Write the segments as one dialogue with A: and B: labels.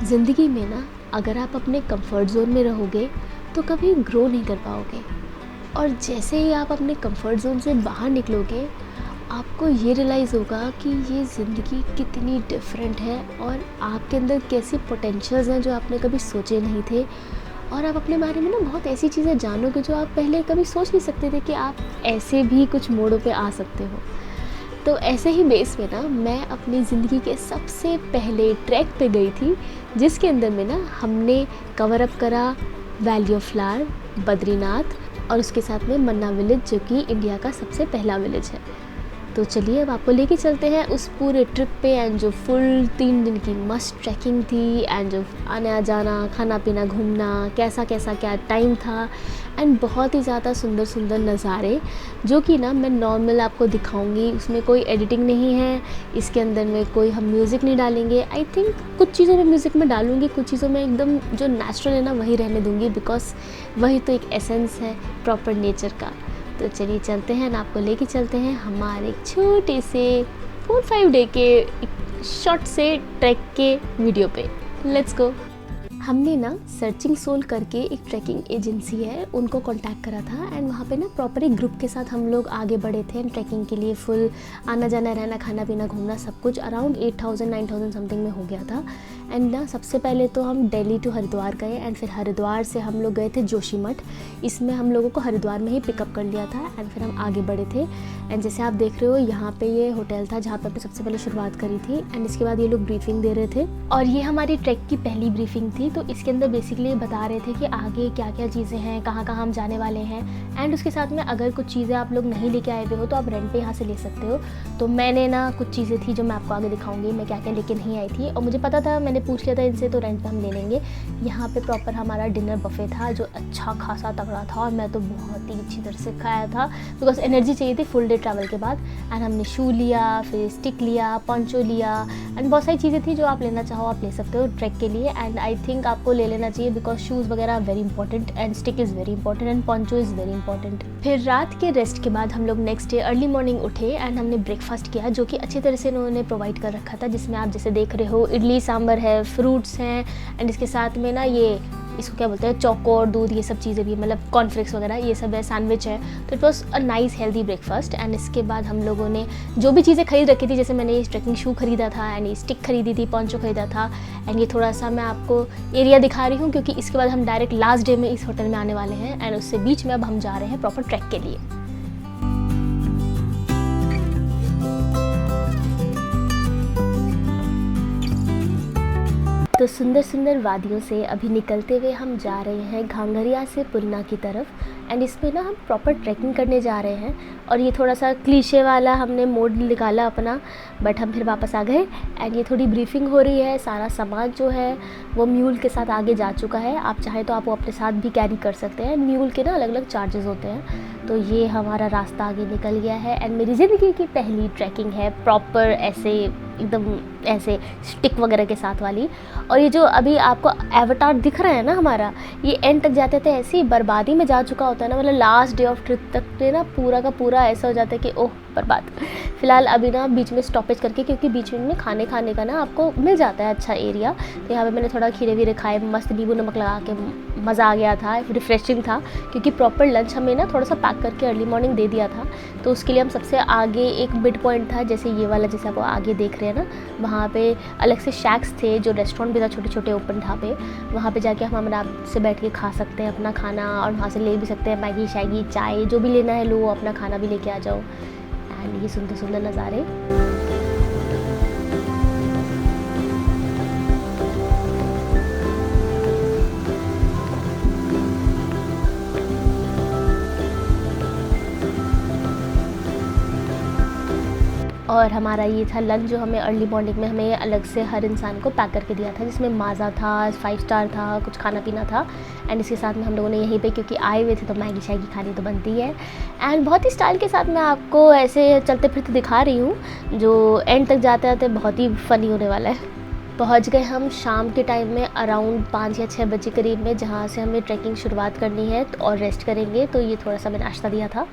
A: ज़िंदगी में ना अगर आप अपने कंफर्ट ज़ोन में रहोगे तो कभी ग्रो नहीं कर पाओगे। और जैसे ही आप अपने कंफर्ट ज़ोन से बाहर निकलोगे आपको ये रियलाइज़ होगा कि ये ज़िंदगी कितनी डिफरेंट है और आपके अंदर कैसे पोटेंशियल्स हैं जो आपने कभी सोचे नहीं थे। और आप अपने बारे में ना बहुत ऐसी चीज़ें जानोगे जो आप पहले कभी सोच नहीं सकते थे कि आप ऐसे भी कुछ मोड़ों पे आ सकते हो। तो ऐसे ही बेस में ना मैं अपनी ज़िंदगी के सबसे पहले ट्रैक पे गई थी, जिसके अंदर में ना हमने कवर अप करा वैली ऑफ फ्लावर, बद्रीनाथ और उसके साथ में मन्ना विलेज, जो कि इंडिया का सबसे पहला विलेज है। तो चलिए अब आपको लेके चलते हैं उस पूरे ट्रिप पे। एंड जो फुल 3 दिन की मस्त ट्रैकिंग थी एंड जो आना जाना, खाना पीना, घूमना, कैसा कैसा क्या टाइम था एंड बहुत ही ज़्यादा सुंदर सुंदर नज़ारे, जो कि ना मैं नॉर्मल आपको दिखाऊंगी। उसमें कोई एडिटिंग नहीं है, इसके अंदर में कोई हम म्यूज़िक नहीं डालेंगे। आई थिंक कुछ चीज़ों में म्यूज़िक में डालूंगी, कुछ चीज़ों में एकदम जो नेचुरल है ना वही रहने दूंगी, बिकॉज वही तो एक एसेंस है प्रॉपर नेचर का। तो चलिए चलते हैं ना, आपको लेके चलते हैं हमारे एक छोटे से 4-5 डे के एक शॉर्ट से ट्रैक के वीडियो पे। Let's go. हमने ना सर्चिंग सोल करके एक ट्रैकिंग एजेंसी है, उनको कांटेक्ट करा था एंड वहाँ पे ना प्रॉपर एक ग्रुप के साथ हम लोग आगे बढ़े थे एंड ट्रैकिंग के लिए फुल आना जाना रहना, खाना पीना, घूमना सब कुछ अराउंड 8,000-9,000 समथिंग में हो गया था। एंड ना सबसे पहले तो हम दिल्ली टू हरिद्वार गए एंड फिर हरिद्वार से हम लोग गए थे जोशीमठ। इसमें हम लोगों को हरिद्वार में ही पिकअप कर लिया था एंड फिर हम आगे बढ़े थे। एंड जैसे आप देख रहे हो यहाँ पे ये होटल था जहाँ पे हमने सबसे पहले शुरुआत करी थी एंड इसके बाद ये लोग ब्रीफिंग दे रहे थे और ये हमारी ट्रैक की पहली ब्रीफिंग थी। तो इसके अंदर बेसिकली बता रहे थे कि आगे क्या क्या चीज़ें हैं, कहाँ कहाँ हम जाने वाले हैं एंड उसके साथ में अगर कुछ चीज़ें आप लोग नहीं लेके आए हुए हो तो आप रेंट पे यहाँ से ले सकते हो। तो मैंने ना कुछ चीज़ें थी जो मैं आपको आगे दिखाऊंगी मैं क्या क्या लेके नहीं आई थी, और मुझे पता था, मैंने पूछ लिया था इनसे, तो रेंट पे हम ले लेंगे। यहाँ पे प्रॉपर हमारा डिनर बफे था जो अच्छा खासा तगड़ा था और मैं तो बहुत ही अच्छी तरह से खाया था बिकॉज एनर्जी चाहिए थी फुल डे ट्रैवल के बाद। एंड हमने शू लिया, फिर स्टिक लिया, पंचो लिया एंड बहुत सारी चीज़ें थी जो आप लेना चाहो आप ले सकते हो ट्रैक के लिए। एंड आई थिंक आपको ले लेना चाहिए बिकॉज शूज़ वगैरह very important and stick is very important and पंचो इज़ वेरी इंपॉर्टेंट। फिर रात के रेस्ट के बाद हम लोग नेक्स्ट डे अर्ली मॉर्निंग उठे एंड हमने ब्रेकफास्ट किया जो कि अच्छी तरह से उन्होंने प्रोवाइड कर रखा था, जिसमें आप जैसे देख रहे हो इडली सांभर है, फ्रूट्स हैं एंड इसके साथ में ना ये इसको क्या बोलते हैं, चौको और दूध, ये सब चीज़ें भी, मतलब कॉर्नफ्लेक्स वगैरह ये सब है, सैंडविच है। तो it was a nice healthy breakfast. And इसके बाद हम लोगों ने जो भी चीज़ें खरीद रखी थी, जैसे मैंने ये ट्रैकिंग शू खरीदा था एंड ये स्टिक खरीदी थी, पंचो खरीदा था एंड ये थोड़ा सा मैं आपको एरिया दिखा रही हूँ क्योंकि इसके बाद हम डायरेक्ट लास्ट डे में इस होटल में आने वाले हैं एंड उससे बीच में अब हम जा रहे हैं प्रॉपर ट्रैक के लिए। तो सुंदर सुंदर वादियों से अभी निकलते हुए हम जा रहे हैं घांगरिया से पुलना की तरफ एंड इसमें ना हम प्रॉपर ट्रैकिंग करने जा रहे हैं। और ये थोड़ा सा क्लीशे वाला हमने मोड निकाला अपना, बट हम फिर वापस आ गए एंड ये थोड़ी ब्रीफिंग हो रही है। सारा सामान जो है वो म्यूल के साथ आगे जा चुका है, आप चाहे तो आप वो अपने साथ भी कैरी कर सकते हैं। म्यूल के ना अलग अलग चार्जेस होते हैं। तो ये हमारा रास्ता आगे निकल गया है एंड मेरी ज़िंदगी की पहली ट्रैकिंग है प्रॉपर ऐसे एकदम ऐसे स्टिक वगैरह के साथ वाली। और ये जो अभी आपको एवटार दिख रहा है ना हमारा, ये एंड तक जाते थे ऐसे ही बर्बादी में जा चुका होता है ना, मतलब लास्ट डे ऑफ ट्रिप तक पे ना पूरा का पूरा ऐसा हो जाता है कि ओह बर्बाद। फिलहाल अभी ना बीच में स्टॉपेज करके, क्योंकि बीच में खाने का ना आपको मिल जाता है अच्छा एरिया, तो यहाँ पे मैंने थोड़ा खीरे वीरे खाए, मस्त नींबू नमक लगा के मज़ा आ गया था, रिफ्रेशिंग था क्योंकि प्रॉपर लंच हमें ना थोड़ा सा पैक करके अर्ली मॉर्निंग दे दिया था। तो उसके लिए हम सबसे आगे एक मिड पॉइंट था, जैसे ये वाला जैसे आप आगे देख रहे हैं ना, वहाँ पे अलग से शैक्स थे जो रेस्टोरेंट भी था, छोटे छोटे ओपन ढाबे, वहाँ पे जाके हम आराम से बैठ के खा सकते हैं अपना खाना और वहाँ से ले भी सकते हैं मैगी शैगी चाय, जो भी लेना है लो, अपना खाना भी लेके आ जाओ। एंड ये सुंदर सुंदर नज़ारे। और हमारा ये था लंच जो हमें अर्ली मॉर्निंग में हमें अलग से हर इंसान को पैक करके दिया था, जिसमें माज़ा था, 5 स्टार था, कुछ खाना पीना था एंड इसके साथ में हम लोगों ने यहीं पे क्योंकि आए हुए थे तो मैगी शैगी खानी तो बनती है। एंड बहुत ही स्टाइल के साथ मैं आपको ऐसे चलते फिरते दिखा रही हूँ जो एंड तक जाते जाते बहुत ही फ़नी होने वाला है। पहुँच गए हम शाम के टाइम में अराउंड 5 या 6 बजे करीब में, जहाँ से हमें ट्रैकिंग शुरुआत करनी है और रेस्ट करेंगे। तो ये थोड़ा सा मैंने नाश्ता दिया था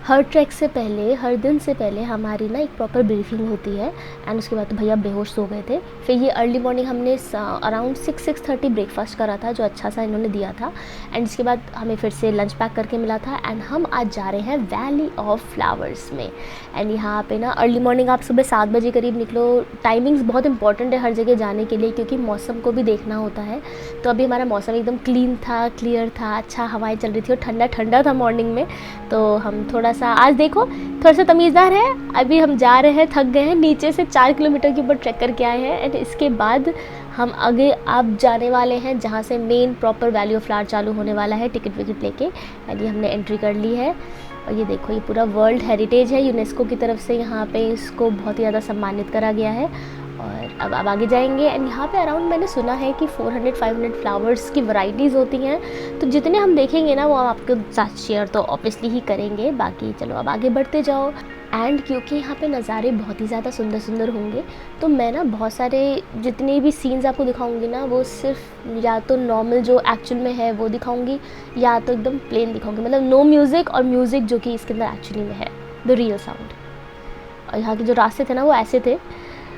A: हर ट्रैक से पहले, हर दिन से पहले हमारी ना एक प्रॉपर ब्रीफिंग होती है। एंड उसके बाद तो भैया बेहोश सो गए थे। फिर ये अर्ली मॉर्निंग हमने अराउंड 6-6:30 ब्रेकफास्ट करा था, जो अच्छा सा इन्होंने दिया था। एंड इसके बाद हमें फिर से लंच पैक करके मिला था। एंड हम आज जा रहे हैं वैली ऑफ फ्लावर्स में। एंड यहाँ पे ना अर्ली मॉर्निंग आप सुबह 7 बजे करीब निकलो। टाइमिंग्स बहुत इंपॉर्टेंट है हर जगह जाने के लिए, क्योंकि मौसम को भी देखना होता है। तो अभी हमारा मौसम एकदम क्लीन था, क्लियर था, अच्छा हवाएं चल रही थी और ठंडा ठंडा था मॉर्निंग में। तो हम थोड़ा सा आज देखो थोड़ा सा तमीज़दार है। अभी हम जा रहे हैं, थक गए हैं, नीचे से 4 किलोमीटर के ऊपर ट्रैक करके आए हैं। एंड इसके बाद हम आगे आप जाने वाले हैं जहाँ से main proper valley of flower चालू होने वाला है, टिकट विकट लेके। एंड ये हमने एंट्री कर ली है। और ये देखो, ये पूरा वर्ल्ड हेरिटेज है, यूनेस्को की तरफ से यहाँ पे इसको बहुत ही ज़्यादा सम्मानित करा गया है। और अब आगे जाएंगे। एंड यहाँ पे अराउंड मैंने सुना है कि 400-500 फ्लावर्स की वैरायटीज़ होती हैं। तो जितने हम देखेंगे ना वो आपके साथ शेयर तो ऑब्वियसली ही करेंगे। बाकी चलो अब आगे बढ़ते जाओ। एंड क्योंकि यहाँ पे नज़ारे बहुत ही ज़्यादा सुंदर सुंदर होंगे, तो मैं ना बहुत सारे जितने भी सीन्स आपको दिखाऊंगी ना, वो सिर्फ या तो नॉर्मल जो एक्चुअल में है वो दिखाऊंगी, या तो एकदम प्लेन दिखाऊंगी, मतलब नो म्यूज़िक, और म्यूज़िक जो कि इसके अंदर एक्चुअली में है, द रियल साउंड। और यहाँ के जो रास्ते थे ना वो ऐसे थे।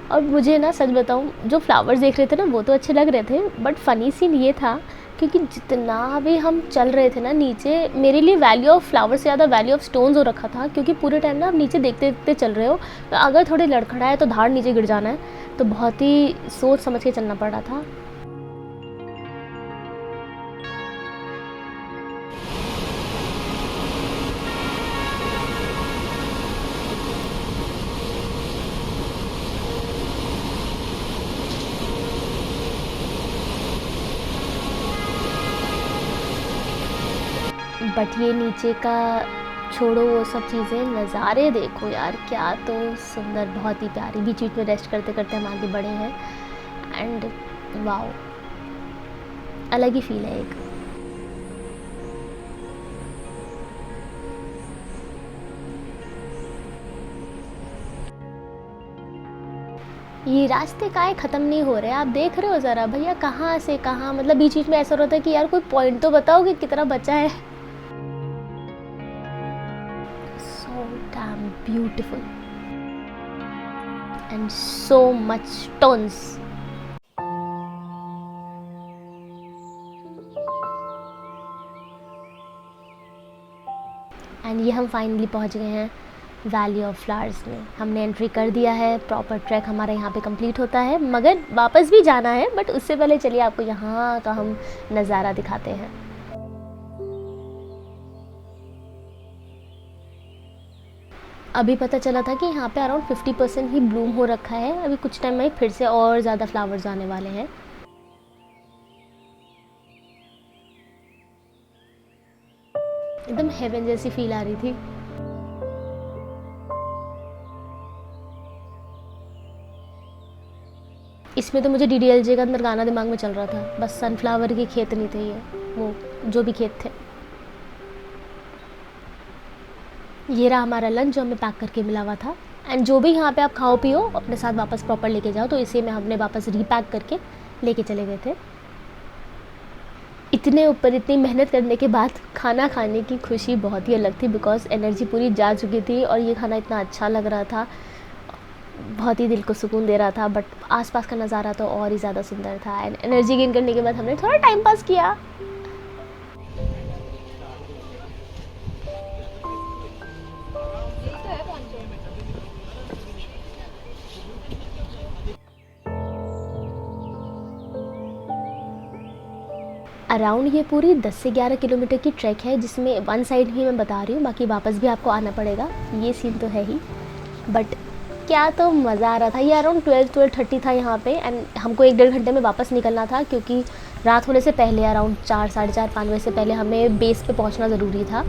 A: और मुझे ना सच बताऊँ, जो फ्लावर्स देख रहे थे ना वो तो अच्छे लग रहे थे, बट फ़नी सीन ये था क्योंकि जितना भी हम चल रहे थे ना नीचे, मेरे लिए वैली ऑफ फ्लावर से ज़्यादा वैली ऑफ स्टोन्स हो रखा था। क्योंकि पूरे टाइम ना आप नीचे देखते देखते चल रहे हो, तो अगर थोड़े लड़खड़ा है तो धाड़ नीचे गिर जाना है। तो बहुत ही सोच समझ के चलना पड़ रहा था। बट ये नीचे का छोड़ो, वो सब चीज़ें, नज़ारे देखो यार, क्या तो सुंदर, बहुत ही प्यारी। बीच बीच में रेस्ट करते करते हम आगे बढ़े हैं। एंड वाओ, अलग ही फील है एक। ये रास्ते काहे ख़त्म नहीं हो रहे, आप देख रहे हो ज़रा भैया, कहाँ से कहाँ, मतलब बीच बीच में ऐसा होता है कि यार कोई पॉइंट तो बताओ कि कितना बचा है। So damn beautiful and so much stones. And ये हम फाइनली पहुंच गए हैं वैली ऑफ फ्लावर्स में। हमने एंट्री कर दिया है, प्रॉपर ट्रैक हमारा यहाँ पे कंप्लीट होता है, मगर वापस भी जाना है। बट उससे पहले चलिए आपको यहाँ का हम नज़ारा दिखाते हैं। अभी पता चला था कि यहाँ पे अराउंड 50% ही ब्लूम हो रखा है। अभी कुछ टाइम में फिर से और ज़्यादा फ्लावर्स आने वाले हैं। एकदम हेवन जैसी फील आ रही थी। इसमें तो मुझे DDLJ का अंदर गाना दिमाग में चल रहा था, बस सनफ्लावर के खेत नहीं थे ये, वो जो भी खेत थे। ये रहा हमारा लंच जो हमें पैक करके मिला हुआ था। एंड जो भी यहाँ पे आप खाओ पियो अपने साथ वापस प्रॉपर लेके जाओ, तो इसे में हमने वापस रीपैक करके लेके चले गए थे। इतने ऊपर इतनी मेहनत करने के बाद खाना खाने की खुशी बहुत ही अलग थी, बिकॉज एनर्जी पूरी जा चुकी थी और ये खाना इतना अच्छा लग रहा था, बहुत ही दिल को सुकून दे रहा था। बट आसपास का नज़ारा तो और ही ज़्यादा सुंदर था। एंड एनर्जी गेन करने के बाद हमने थोड़ा टाइम पास किया। अराउंड ये पूरी 10 से 11 किलोमीटर की ट्रैक है, जिसमें वन साइड ही मैं बता रही हूँ, बाकी वापस भी आपको आना पड़ेगा, ये सीन तो है ही। बट क्या तो मज़ा आ रहा था। ये अराउंड 12-12:30 था यहाँ पे। एंड हमको 1-1.5 घंटे में वापस निकलना था, क्योंकि रात होने से पहले अराउंड 4, 4:30, 5 बजे से पहले हमें बेस पे पहुँचना ज़रूरी था।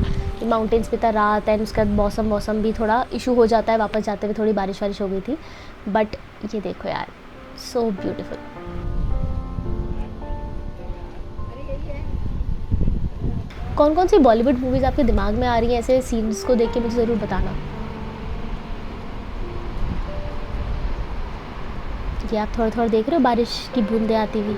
A: माउंटेन्स पे था रात, एंड उसके बाद मौसम भी थोड़ा इशू हो जाता है, वापस जाते हुए थोड़ी बारिश वारिश हो गई थी। बट ये देखो यार, सो ब्यूटीफुल। कौन कौन सी बॉलीवुड मूवीज़ आपके दिमाग में आ रही हैं ऐसे सीन्स को देख के, मुझे ज़रूर बताना। ये आप थोड़ा थोड़ा देख रहे हो बारिश की बूंदें आती हुई।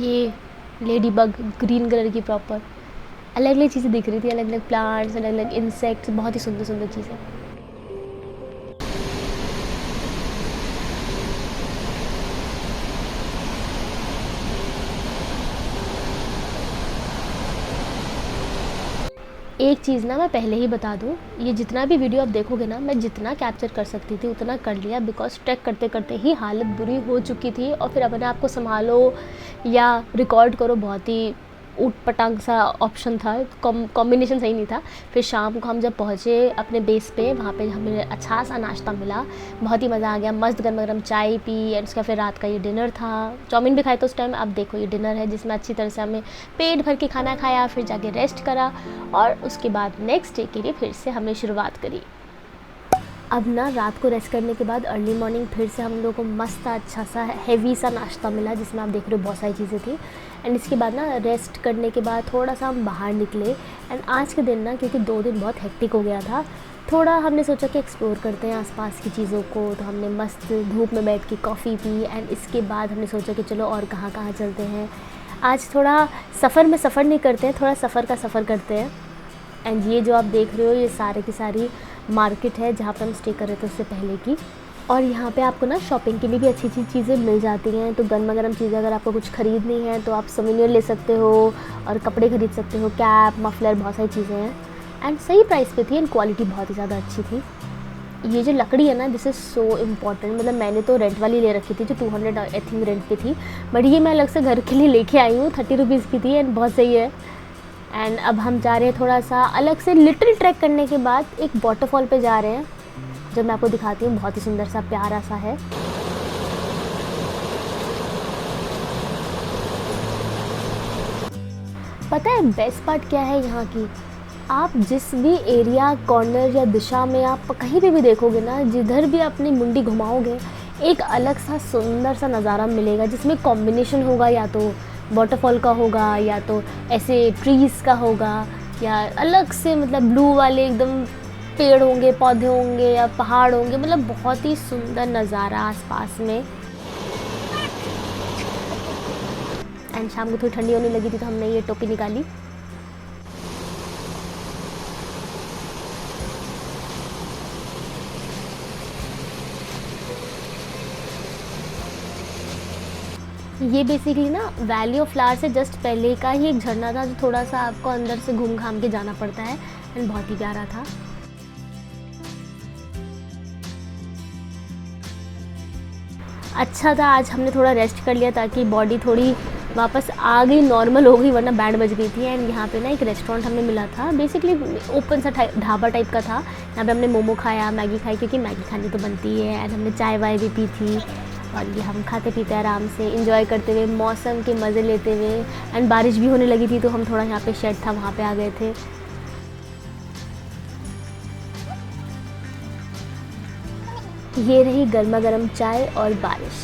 A: ये लेडी बग ग्रीन कलर की प्रॉपर, अलग अलग चीज़ें दिख रही थी, अलग अलग प्लांट्स, अलग अलग इंसेक्ट्स, बहुत ही सुंदर सुंदर चीज़ें। एक चीज़ ना मैं पहले ही बता दूँ, ये जितना भी वीडियो आप देखोगे ना, मैं जितना कैप्चर कर सकती थी उतना कर लिया, बिकॉज़ ट्रैक करते करते ही हालत बुरी हो चुकी थी और फिर अपने आप को संभालो या रिकॉर्ड करो, बहुत ही ऊट पटांग सा ऑप्शन था, कॉम्बिनेशन सही नहीं था। फिर शाम को हम जब पहुँचे अपने बेस पे, वहाँ पे हमें अच्छा सा नाश्ता मिला, बहुत ही मज़ा आ गया, मस्त गर्मा गर्म चाय पी एंड उसका फिर रात का ये डिनर था, चाउमीन भी खाए तो उस टाइम। अब देखो ये डिनर है जिसमें अच्छी तरह से हमने पेट भर के खाना खाया, फिर जाके रेस्ट करा और उसके बाद नेक्स्ट डे के लिए फिर से हमने शुरुआत करी। अब ना रात को रेस्ट करने के बाद अर्ली मॉर्निंग फिर से हम लोग को मस्त अच्छा सा हेवी सा नाश्ता मिला, जिसमें आप देख रहे हो बहुत सारी चीज़ें थी। एंड इसके बाद ना रेस्ट करने के बाद थोड़ा सा हम बाहर निकले। एंड आज के दिन ना, क्योंकि 2 दिन बहुत हेक्टिक हो गया था, थोड़ा हमने सोचा कि एक्सप्लोर करते हैं आसपास की चीज़ों को। तो हमने मस्त धूप में बैठ के कॉफ़ी पी एंड इसके बाद हमने सोचा कि चलो और कहाँ कहाँ चलते हैं। आज थोड़ा सफ़र में सफ़र नहीं करते हैं, थोड़ा सफ़र का सफ़र करते हैं। एंड ये जो आप देख रहे हो ये सारे की सारी मार्केट है जहाँ पर हम स्टे कर रहे थे उससे पहले की। और यहाँ पे आपको ना शॉपिंग के लिए भी अच्छी अच्छी चीज़ें मिल जाती हैं। तो गर्मा गर्म चीज़ें अगर आपको कुछ ख़रीदनी है तो आप सोवेनिर ले सकते हो और कपड़े ख़रीद सकते हो, कैप, मफलर, बहुत सारी चीज़ें हैं एंड सही प्राइस पे थी एंड क्वालिटी बहुत ही ज़्यादा अच्छी थी। ये जो लकड़ी है ना, दिस इज़ सो इम्पॉर्टेंट। मतलब मैंने तो रेंट वाली ले रखी थी जो 200 आई थिंक रेंट पे थी, बट ये मैं अलग से घर के लिए लेके आई हूँ, 30 रुपीज़ की थी एंड बहुत सही है। एंड अब हम जा रहे हैं थोड़ा सा अलग से लिटिल ट्रैक करने के बाद एक वाटरफॉल पे जा रहे हैं, जो मैं आपको दिखाती हूँ, बहुत ही सुंदर सा प्यारा सा है। पता है बेस्ट पार्ट क्या है यहाँ की? आप जिस भी एरिया, कॉर्नर या दिशा में आप कहीं पे भी देखोगे ना, जिधर भी अपनी मुंडी घुमाओगे एक अलग सा सुंदर सा नज़ारा मिलेगा, जिसमें कॉम्बिनेशन होगा, या तो वाटरफॉल का होगा या तो ऐसे ट्रीज़ का होगा, या अलग से मतलब ब्लू वाले एकदम पेड़ होंगे, पौधे होंगे या पहाड़ होंगे। मतलब बहुत ही सुंदर नज़ारा आसपास में। एंड शाम को थोड़ी ठंडी होने लगी थी तो हमने ये टोपी निकाली। ये बेसिकली ना वैली ऑफ फ्लावर से जस्ट पहले का ही एक झरना था, जो थोड़ा सा आपको अंदर से घूम घाम के जाना पड़ता है एंड बहुत ही प्यारा था। अच्छा था आज हमने थोड़ा रेस्ट कर लिया ताकि बॉडी थोड़ी वापस आ गई, नॉर्मल हो गई, वरना बैंड बज गई थी। एंड यहाँ पे ना एक रेस्टोरेंट हमें मिला था, बेसिकली ओपन सा ढाबा टाइप का था। यहाँ पे हमने मोमो खाया, मैगी खाई, क्योंकि मैगी खानी तो बनती है। एंड हमने चाय वाय भी पी थी और ये हम खाते पीते आराम से इंजॉय करते हुए, मौसम के मज़े लेते हुए। एंड बारिश भी होने लगी थी तो हम थोड़ा यहाँ पे शेड था वहाँ पे आ गए थे। ये रही गर्मा गर्म चाय और बारिश।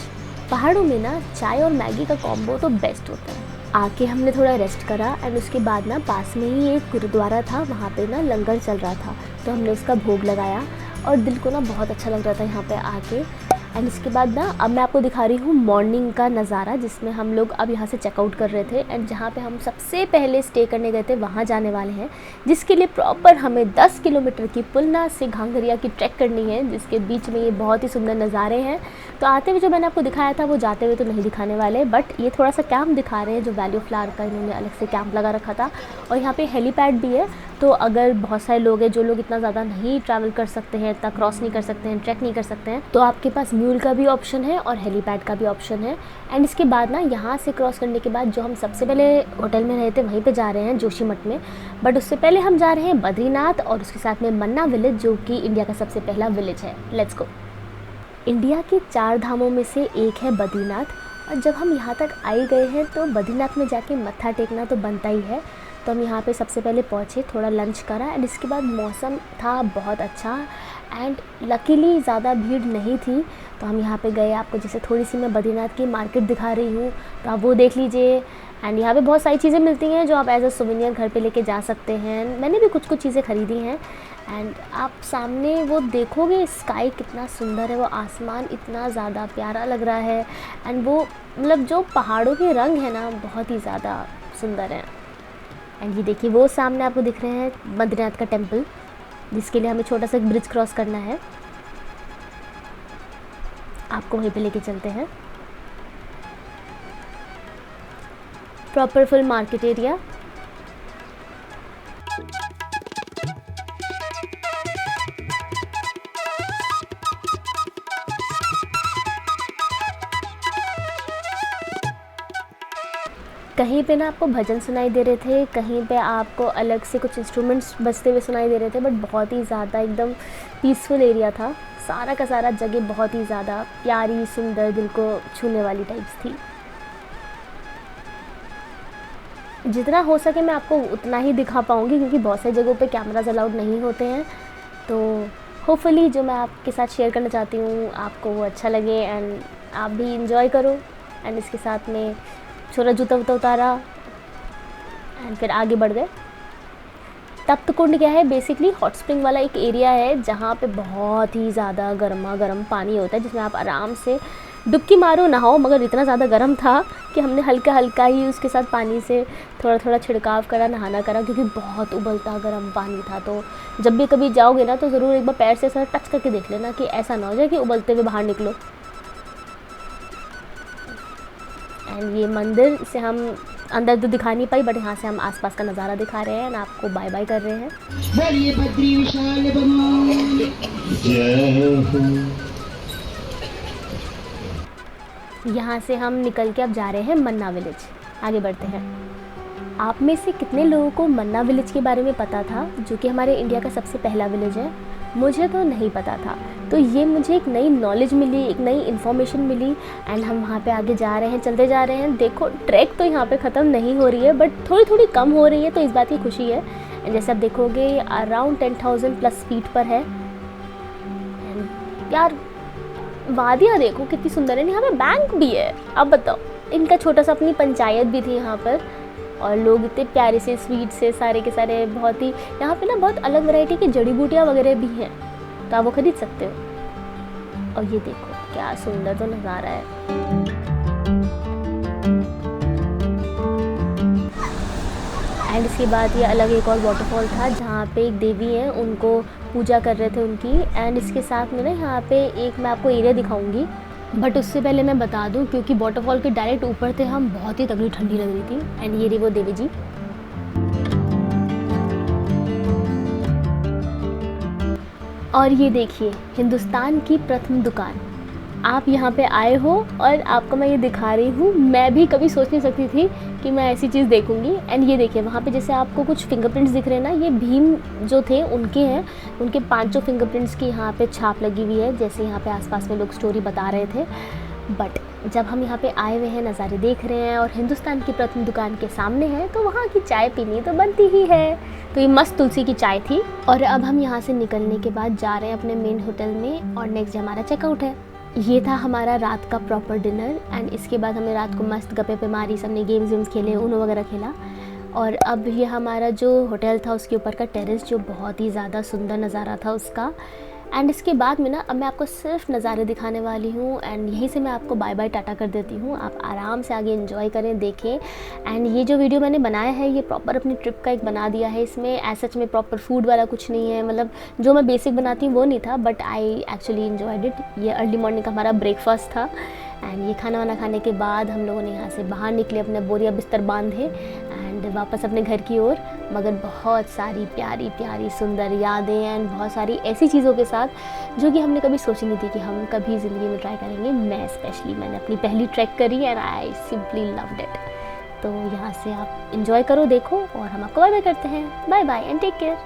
A: पहाड़ों में ना चाय और मैगी का कॉम्बो तो बेस्ट होता है। आके हमने थोड़ा रेस्ट करा एंड उसके बाद ना पास में ही एक गुरुद्वारा था, वहाँ पे ना लंगर चल रहा था तो हमने उसका भोग लगाया और दिल को ना बहुत अच्छा लग रहा था यहाँ पे आके। एंड इसके बाद ना अब मैं आपको दिखा रही हूँ मॉर्निंग का नज़ारा, जिसमें हम लोग अब यहाँ से चेकआउट कर रहे थे। एंड जहाँ पे हम सबसे पहले स्टे करने गए थे वहाँ जाने वाले हैं, जिसके लिए प्रॉपर हमें 10 किलोमीटर की पुलना से घांगरिया की ट्रैक करनी है, जिसके बीच में ये बहुत ही सुंदर नज़ारे हैं। तो आते हुए जो मैंने आपको दिखाया था वो जाते हुए तो नहीं दिखाने वाले, बट ये थोड़ा सा कैंप दिखा रहे हैं जो वैली ऑफ फ्लावर का इन्होंने अलग से कैंप लगा रखा था। और यहाँ पे हेलीपैड भी है, तो अगर बहुत सारे लोग हैं जो लोग इतना ज़्यादा नहीं ट्रैवल कर सकते हैं, इतना क्रॉस नहीं कर सकते हैं, ट्रैक नहीं कर सकते हैं, तो आपके पास म्यूल का भी ऑप्शन है और हेलीपैड का भी ऑप्शन है। एंड इसके बाद ना यहाँ से क्रॉस करने के बाद जो हम सबसे पहले होटल में रहे थे वहीं पे जा रहे हैं, जोशीमठ में। बट उससे पहले हम जा रहे हैं बद्रीनाथ और उसके साथ में मन्ना विलेज, जो कि इंडिया का सबसे पहला विलेज है। Let's go. इंडिया के 4 धामों में से एक है बद्रीनाथ और जब हम यहाँ तक आए गए हैं तो बद्रीनाथ में जाके मत्था टेकना तो बनता ही है। तो हम यहाँ पे सबसे पहले पहुँचे, थोड़ा लंच करा एंड इसके बाद मौसम था बहुत अच्छा एंड लकीली ज़्यादा भीड़ नहीं थी। तो हम यहाँ पे गए, आपको जैसे थोड़ी सी मैं बद्रीनाथ की मार्केट दिखा रही हूँ तो आप वो देख लीजिए। एंड यहाँ पे बहुत सारी चीज़ें मिलती हैं जो आप एज अ सोवेनियर घर पे लेके जा सकते हैं। मैंने भी कुछ चीज़ें ख़रीदी हैं एंड आप सामने वो देखोगे स्काई कितना सुंदर है, वो आसमान इतना ज़्यादा प्यारा लग रहा है। एंड वो मतलब जो पहाड़ों के रंग है ना बहुत ही ज़्यादा सुंदर है। एंड ये देखिए वो सामने आपको दिख रहे हैं बद्रीनाथ का टेम्पल, जिसके लिए हमें छोटा सा ब्रिज क्रॉस करना है। आपको वहीं पे लेके चलते हैं। Proper full market area. कहीं पे ना आपको भजन सुनाई दे रहे थे, कहीं पे आपको अलग से कुछ इंस्ट्रूमेंट्स बजते हुए सुनाई दे रहे थे, बट बहुत ही ज़्यादा एकदम पीसफुल एरिया था। सारा का सारा जगह बहुत ही ज़्यादा प्यारी, सुंदर, दिल को छूने वाली टाइप्स थी। जितना हो सके मैं आपको उतना ही दिखा पाऊँगी, क्योंकि बहुत सारी जगहों पे कैमराज अलाउड नहीं होते हैं। तो होपफुली जो मैं आपके साथ शेयर करना चाहती हूँ आपको वो अच्छा लगे एंड आप भी इंजॉय करो। एंड इसके साथ में छोटा जूता वूता उतारा एंड फिर आगे बढ़ गए। तप्त कुंड क्या है, बेसिकली हॉट स्प्रिंग वाला एक एरिया है जहाँ पे बहुत ही ज़्यादा गर्मा गर्म पानी होता है, जिसमें आप आराम से डुबकी मारो, नहाओ। मगर इतना ज़्यादा गर्म था कि हमने हल्का हल्का ही उसके साथ पानी से थोड़ा थोड़ा छिड़काव करा, नहाना करा, क्योंकि बहुत उबलता गर्म पानी था। तो जब भी कभी जाओगे ना तो ज़रूर एक बार पैर से ऐसा टच करके देख लेना कि ऐसा ना हो जाए कि उबलते हुए बाहर निकलो। एंड ये मंदिर से हम अंदर तो दिखा नहीं पाई, बट यहाँ से हम आसपास का नज़ारा दिखा रहे हैं, आपको बाय बाय कर रहे हैं। बोलिए बद्री विशाल भगवान जय हो। यहाँ से हम निकल के अब जा रहे हैं मन्ना विलेज। आगे बढ़ते हैं। आप में से कितने लोगों को मन्ना विलेज के बारे में पता था, जो कि हमारे इंडिया का सबसे पहला विलेज है? मुझे तो नहीं पता था। तो ये मुझे एक नई नॉलेज मिली, एक नई इन्फॉर्मेशन मिली। एंड हम वहाँ पे आगे जा रहे हैं, चलते जा रहे हैं। देखो ट्रैक तो यहाँ पे ख़त्म नहीं हो रही है, बट थोड़ी थोड़ी कम हो रही है, तो इस बात की खुशी है। एंड जैसे आप देखोगे अराउंड 10,000 प्लस फीट पर है। एंड यार वादियाँ देखो कितनी सुंदर है, यहाँ पे बैंक भी है। अब बताओ, इनका छोटा सा अपनी पंचायत भी थी यहाँ पर, और लोग इतने प्यारे से स्वीट से सारे के सारे, बहुत ही यहाँ पे ना बहुत अलग वैरायटी की जड़ी बूटियाँ वगैरह भी हैं, तो आप वो खरीद सकते हो। और ये देखो क्या सुंदर तो नज़ारा है। एंड इसके बाद ये अलग एक और वाटरफॉल था, जहाँ पे एक देवी हैं, उनको पूजा कर रहे थे उनकी। एंड इसके साथ में ना यहाँ पे एक मैं आपको एरिया दिखाऊंगी, बट उससे पहले मैं बता दूं, क्योंकि वाटरफॉल के डायरेक्ट ऊपर थे हम, बहुत ही तगड़ी ठंडी लग रही थी। एंड ये रही वो देवी जी। और ये देखिए हिंदुस्तान की प्रथम दुकान। आप यहाँ पे आए हो और आपको मैं ये दिखा रही हूँ। मैं भी कभी सोच नहीं सकती थी कि मैं ऐसी चीज़ देखूँगी। एंड ये देखिए वहाँ पे जैसे आपको कुछ फिंगरप्रिंट्स दिख रहे हैं ना, ये भीम जो थे उनके हैं। उनके 5 फिंगरप्रिंट्स की यहाँ पे छाप लगी हुई है, जैसे यहाँ पे आसपास में लोग स्टोरी बता रहे थे। बट जब हम यहाँ पे आए हुए हैं, नज़ारे देख रहे हैं और हिंदुस्तान की प्रथम दुकान के सामने है, तो वहाँ की चाय पीनी तो बनती ही है। तो ये मस्त तुलसी की चाय थी। और अब हम यहाँ से निकलने के बाद जा रहे हैं अपने मेन होटल में, और नेक्स्ट हमारा चेकआउट है। ये था हमारा रात का प्रॉपर डिनर। एंड इसके बाद हमने रात को मस्त गप्पे पे मारी, सबने गेम्स वेम्स खेले, ऊनो वगैरह खेला। और अब ये हमारा जो होटल था उसके ऊपर का टेरेस, जो बहुत ही ज़्यादा सुंदर नज़ारा था उसका। एंड इसके बाद में ना अब मैं आपको सिर्फ नज़ारे दिखाने वाली हूँ, एंड यहीं से मैं आपको बाय बाय टाटा कर देती हूँ। आप आराम से आगे एंजॉय करें, देखें। एंड ये जो वीडियो मैंने बनाया है, ये प्रॉपर अपनी ट्रिप का एक बना दिया है। इसमें ऐसा सच में प्रॉपर फूड वाला कुछ नहीं है, मतलब जो मैं बेसिक बनाती हूँ वो नहीं था, but I actually enjoyed it. ये अर्ली मॉर्निंग का हमारा ब्रेकफास्ट था। एंड ये खाना वाना खाने के बाद हम लोगों ने यहाँ से बाहर निकले, अपने बोरिया बिस्तर बांधे एंड वापस अपने घर की ओर। मगर बहुत सारी प्यारी प्यारी सुंदर यादें एंड बहुत सारी ऐसी चीज़ों के साथ जो कि हमने कभी सोची नहीं थी कि हम कभी ज़िंदगी में ट्राई करेंगे। मैं स्पेशली, मैंने अपनी पहली ट्रैक करी and I simply loved it. तो यहाँ से आप इंजॉय करो, देखो, और हम आपको बाय बाय करते हैं। Bye bye and take care.